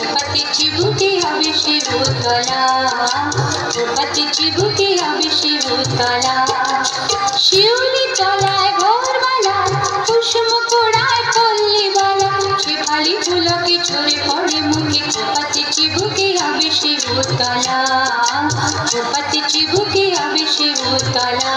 पति चिबुके হবে শিবতলা পতি চিবুকে হবে শিবতলা শিউলি তলায় ঘর বানা কুসুম কোড়ায় পল্লী বালা শেফালি ফুলকে ঝরে পড়ে মুখে পতি চিবুকে হবে শিবতলা পতি চিবুকে হবে শিবতলা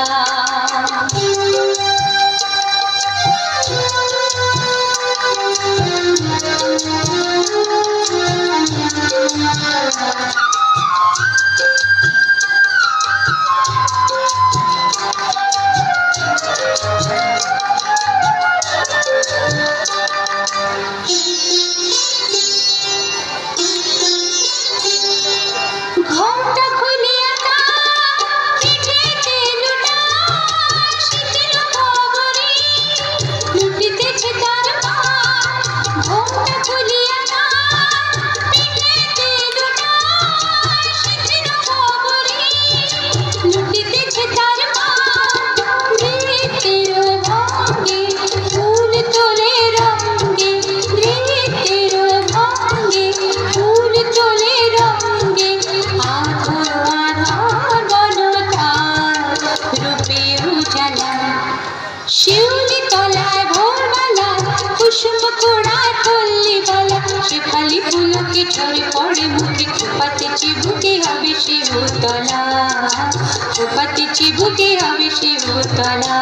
ঘোমটা খুলিয়া পিঠেতে লুটা শীতের খবরে লুটিতেছে তার পা ঘোমটা খুলিয়া পিঠেতে লুটা শীতের খবরে লুটিতেছে তার পা ধীরেতের ভঙ্গে ফুল তোলে রঙ্গে ধীরেতের ভঙ্গে ফুল তোলে রঙ্গে শিউলি তলায় ভোরবেলা কুসুম কোড়ায় পল্লী বালা শেফালি ফুলকে ঝরে পড়ে মুখে পতি চিবুকে হবে শিবতলা পতি চিবুকে হবে শিবতলা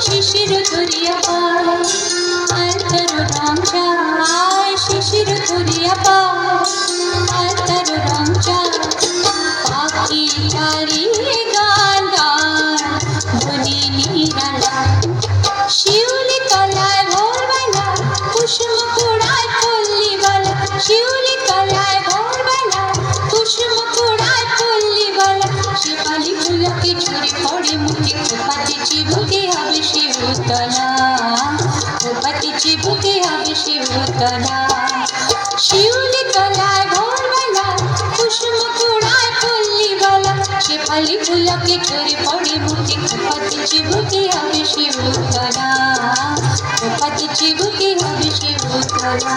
শিশির ধরিয়া পায় আর তার রং চায় শিশির ধরিয়া পায় আর তার রং চায় পাখি চারিয়ে গান গায় ধ্বনি নিরালা শিউলি তলায় ভোরবেলা কুসুম কোড়ায় পল্লী বালা শিউলি তলায় ভোরবেলা কুসুম কোড়ায় পল্লী বালা শেফালি ফুলকে ঝরে পড়ে মুখে পতি চিবুকে হবে শিবতলা পতি চিবুকে হবে শিবতলা শিউলি তলায় ভোরবেলা কুসুম কোড়ায় পল্লী বালা শেফালি ফুলকে ঝরে পড়ে মুখে পতি চিবুকে হবে শিবতলা পতি চিবুকে হবে শিবতলা।